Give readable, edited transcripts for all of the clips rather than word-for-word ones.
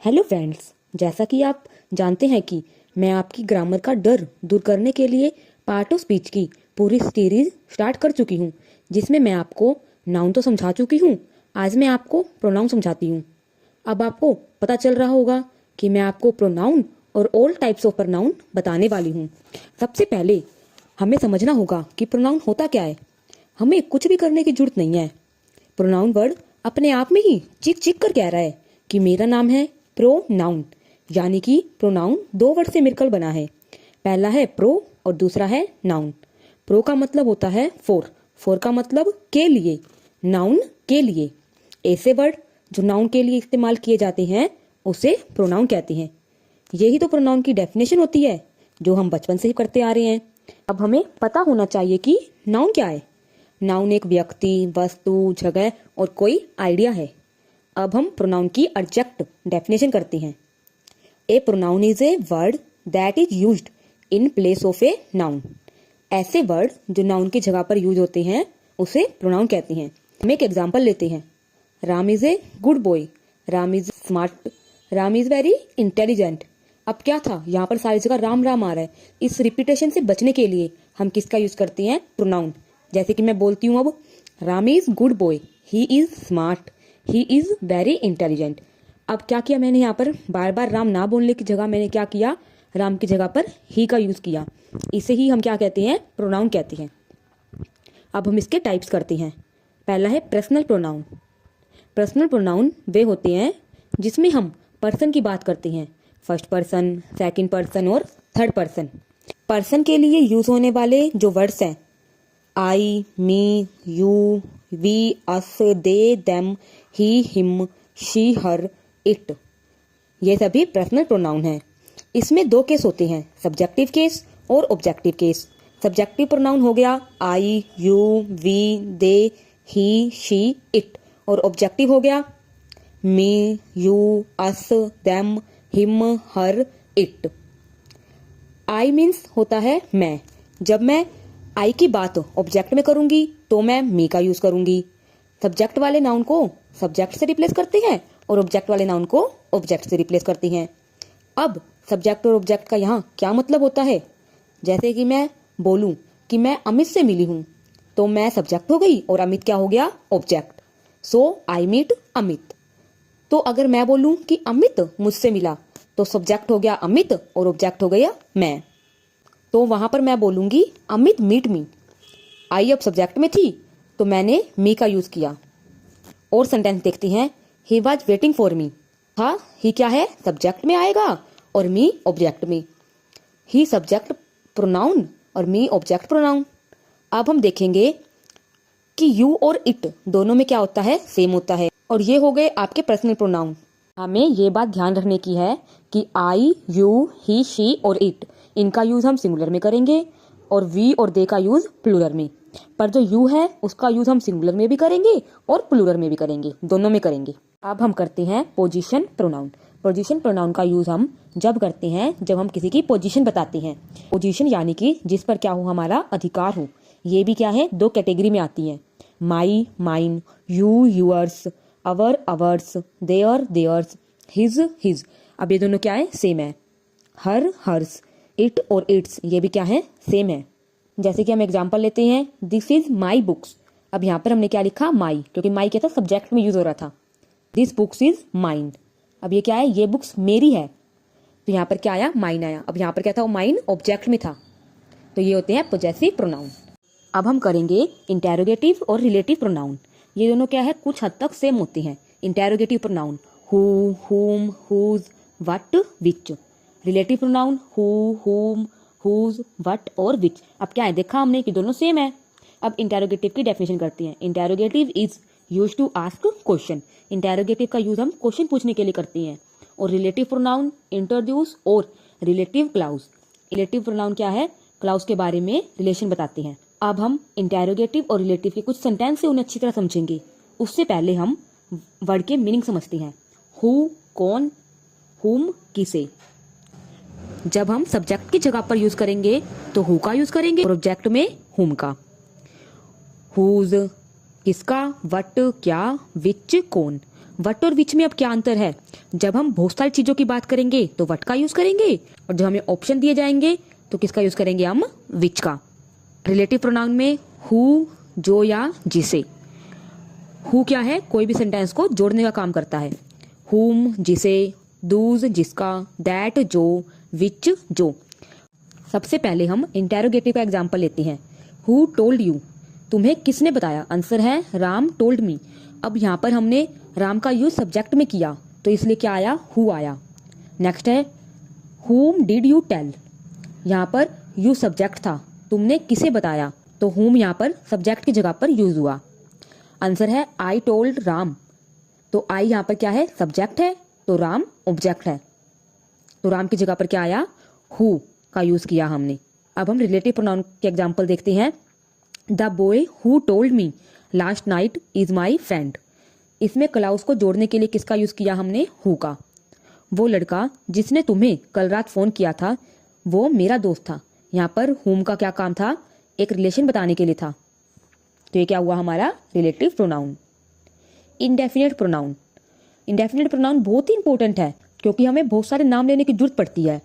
Hello friends, जैसा कि आप जानते हैं कि मैं आपकी ग्रामर का डर दूर करने के लिए पार्ट ऑफ स्पीच की पूरी सीरीज स्टार्ट कर चुकी हूँ, जिसमें मैं आपको नाउन तो समझा चुकी हूँ। आज मैं आपको प्रोनाउन समझाती हूँ। अब आपको पता चल रहा होगा कि मैं आपको प्रोनाउन और ऑल टाइप्स ऑफ प्रोनाउन बताने वाली हूँ। सबसे पहले हमें समझना होगा कि प्रोनाउन होता क्या है। हमें कुछ भी करने की जरूरत नहीं है। प्रोनाउन वर्ड अपने आप में ही चिक चिक कर कह रहा है कि मेरा नाम है प्रोनाउन, यानी कि प्रोनाउन दो वर्ड से मिलकर बना है। पहला है प्रो और दूसरा है नाउन। प्रो का मतलब होता है फॉर, फॉर का मतलब के लिए, नाउन के लिए। ऐसे वर्ड जो नाउन के लिए इस्तेमाल किए जाते हैं उसे प्रोनाउन कहते हैं। यही तो प्रोनाउन की डेफिनेशन होती है जो हम बचपन से ही करते आ रहे हैं। अब हमें पता होना चाहिए कि नाउन क्या है। नाउन एक व्यक्ति, वस्तु, जगह और कोई आइडिया है। अब हम प्रोनाउन की एग्जैक्ट डेफिनेशन करते हैं। A pronoun is a word that is used in place of a noun. ऐसे वर्ड जो नाउन की जगह पर यूज होते हैं उसे प्रोनाउन कहते हैं। हम एक एग्जांपल लेते हैं। Ram is a good boy, Ram is smart, Ram is very intelligent. अब क्या था, यहाँ पर सारी जगह राम राम आ रहा है। इस रिपीटेशन से बचने के लिए हम किसका यूज करते हैं? प्रोनाउन। जैसे कि मैं बोलती हूँ अब, Ram is good boy, he is smart, he is very intelligent. अब क्या किया मैंने यहाँ पर? बार बार राम ना बोलने की जगह मैंने क्या किया? राम की जगह पर ही का यूज किया। इसे ही हम क्या कहते हैं? प्रोनाउन कहते हैं। अब हम इसके टाइप्स करते हैं। पहला है पर्सनल प्रोनाउन। पर्सनल प्रोनाउन वे होते हैं जिसमें हम पर्सन की बात करते हैं। फर्स्ट पर्सन, सेकंड पर्सन और थर्ड पर्सन। पर्सन के लिए यूज होने वाले जो वर्ड्स हैं, I, me, you, we, us, they, them, he, him, she, her, it, ये सभी पर्सनल प्रोनाउन हैं। इसमें दो केस होते हैं, सब्जेक्टिव केस और ऑब्जेक्टिव केस। सब्जेक्टिव प्रोनाउन हो गया I, you, we, they, he, she, it. और ऑब्जेक्टिव हो गया me, you, us, them, him, her, it. I means होता है मैं। जब मैं आई की बात ऑब्जेक्ट में करूंगी तो मैं मी का यूज करूंगी। सब्जेक्ट वाले नाउन को सब्जेक्ट से रिप्लेस करते हैं और ऑब्जेक्ट वाले नाउन को ऑब्जेक्ट से रिप्लेस करते हैं। अब सब्जेक्ट और ऑब्जेक्ट का यहाँ क्या मतलब होता है? जैसे कि मैं बोलूं कि मैं अमित से मिली हूं, तो मैं सब्जेक्ट हो गई और अमित क्या हो गया? Object. So I meet Amit. तो अगर मैं बोलूं कि अमित मुझसे मिला, तो सब्जेक्ट हो गया अमित और ऑब्जेक्ट हो गया मैं। तो वहां पर मैं बोलूंगी अमित मीट मी। आई अब सब्जेक्ट में थी तो मैंने मी का यूज किया। और सेंटेंस देखते हैं, he was waiting for me. हाँ, ही क्या है? सब्जेक्ट में आएगा और मी ऑब्जेक्ट में। ही सब्जेक्ट प्रोनाउन और मी ऑब्जेक्ट प्रोनाउन। अब हम देखेंगे कि यू और इट दोनों में क्या होता है? सेम होता है। और ये हो गए आपके पर्सनल प्रोनाउन। हमें ये बात ध्यान रखने की है कि आई, यू, ही, शी और इट, इनका यूज हम सिंगुलर में करेंगे और वी और दे का यूज प्लूरल में। पर जो यू है उसका यूज हम सिंगुलर में भी करेंगे और प्लूरल में भी करेंगे, दोनों में करेंगे। अब हम करते हैं पोजीशन प्रोनाउन। पोजीशन प्रोनाउन का यूज हम जब करते हैं जब हम किसी की पोजीशन बताते हैं। पोजीशन यानी कि जिस पर क्या हो? हमारा अधिकार हो। ये भी क्या है? दो कैटेगरी में आती है, my, mine, you, yours, our, ours, their, theirs, his, his. अब ये दोनों क्या है? सेम है। हर, हर्स, इट और इट्स, ये भी क्या है? सेम है। जैसे कि हम एग्जांपल लेते हैं, दिस इज माई बुक्स। अब यहाँ पर हमने क्या लिखा? माई, क्योंकि माई क्या था? सब्जेक्ट में यूज हो रहा था। This books is mine. अब ये क्या है? ये बुक्स मेरी है। तो यहाँ पर क्या आया? माइन आया। अब यहाँ पर क्या था? वो माइन ऑब्जेक्ट में था। तो ये होते हैं पोजेसिव प्रोनाउन। अब हम करेंगे इंटेरोगेटिव और रिलेटिव प्रोनाउन। ये दोनों क्या है? कुछ हद तक सेम होते हैं। Interrogative pronoun who, whom, whose, what, which. Relative pronoun who, whom, whose, what और विच। अब क्या है? देखा हमने कि दोनों सेम है। अब इंटेरोगेटिव की डेफिनेशन करते हैं। Interrogative is use to ask question. Interrogative का यूज हम क्वेश्चन पूछने के लिए करते हैं। और रिलेटिव प्रोनाउन इंट्रोड्यूस और रिलेटिव क्लाउज। रिलेटिव प्रोनाउन क्या है? क्लाउज के बारे में रिलेशन बताते हैं। अब हम इंटेरोगेटिव और रिलेटिव के कुछ सेंटेंस से उन्हें अच्छी तरह समझेंगे। उससे पहले हम वर्ड के मीनिंग समझते हैं। हु कौन, हुम किसे। जब हम सब्जेक्ट की जगह पर यूज करेंगे तो हु का यूज करेंगे और ऑब्जेक्ट में हुम का। हुज किसका, व्हाट क्या, विच कौन। वट और विच में अब क्या अंतर है? जब हम बहुत सारी चीजों की बात करेंगे तो वट का यूज करेंगे, और जब हमें ऑप्शन दिए जाएंगे तो किसका यूज करेंगे हम? विच का। रिलेटिव प्रोनाउन में हु, जो या जिसे। हु क्या है? कोई भी सेंटेंस को जोड़ने का काम करता है। हुम जिसे, दूज जिसका, दैट जो, विच जो। सबसे पहले हम इंटेरोगेटिव का एग्जाम्पल लेते हैं। Who told you? तुम्हें किसने बताया? आंसर है राम टोल्ड मी। अब यहाँ पर हमने राम का यूज सब्जेक्ट में किया तो इसलिए क्या आया? हु आया। नेक्स्ट है हुम डिड यू टेल? यहाँ पर यू सब्जेक्ट था, तुमने किसे बताया? तो हुम यहाँ पर सब्जेक्ट की जगह पर यूज हुआ। आंसर है आई टोल्ड राम। तो आई यहाँ पर क्या है? सब्जेक्ट है, तो राम ऑब्जेक्ट है, तो राम की जगह पर क्या आया? हु का यूज किया हमने। अब हम रिलेटिव प्रोनाउन के एग्जाम्पल देखते हैं। The boy who told me last night is my friend. इसमें क्लाउज को जोड़ने के लिए किसका यूज किया हमने? हु का। वो लड़का जिसने तुम्हें कल रात फोन किया था वो मेरा दोस्त था। यहाँ पर हुम का क्या काम था? एक रिलेशन बताने के लिए था, तो ये क्या हुआ हमारा? Relative pronoun. Indefinite pronoun. Indefinite pronoun बहुत ही इंपॉर्टेंट है क्योंकि हमें बहुत सारे नाम लेने की जरूरत पड़ती है।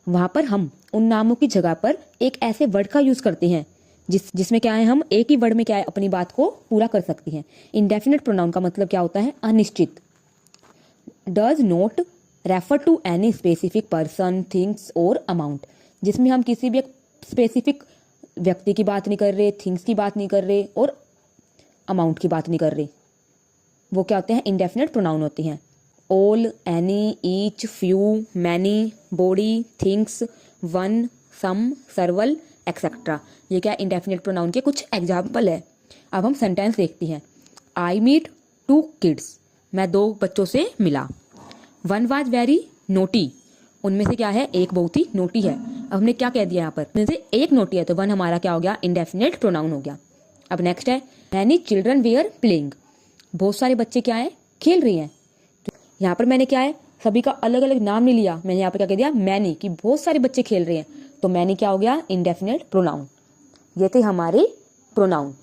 वहां पर हम उन नामों की जगह पर एक ऐसे वर्ड का यूज करते हैं जिसमें क्या है, हम एक ही वर्ड में क्या है अपनी बात को पूरा कर सकते हैं। इंडेफिनिट प्रोनाउन का मतलब क्या होता है? अनिश्चित। Does not refer to any specific person, things और अमाउंट। जिसमें हम किसी भी एक स्पेसिफिक व्यक्ति की बात नहीं कर रहे, थिंग्स की बात नहीं कर रहे और अमाउंट की बात नहीं कर रहे, वो क्या होते हैं? इंडेफिनिट प्रोनाउन होते हैं। All, any, each, few, many, body, things, one, some, several, etcetera. ये क्या इंडेफिनिट प्रोनाउन के कुछ एग्जाम्पल है। अब हम सेंटेंस देखते हैं। I meet 2 kids. मैं 2 बच्चों से मिला। One was very naughty. उनमें से क्या है? एक बहुत ही नोटी है। अब हमने क्या कह दिया यहाँ पर? उनमें से एक नोटी है, तो वन हमारा क्या हो गया? इंडेफिनिट प्रोनाउन हो गया। अब नेक्स्ट है मैनी चिल्ड्रन वेयर प्लेइंग। बहुत सारे बच्चे क्या है? खेल रहे हैं। तो यहाँ पर मैंने क्या है? सभी का अलग अलग नाम नहीं लिया, मैंने यहाँ पर क्या कह दिया? मैनी, कि बहुत सारे बच्चे खेल रहे हैं, तो मैनी क्या हो गया? Indefinite pronoun. ये थे हमारे प्रोनाउन।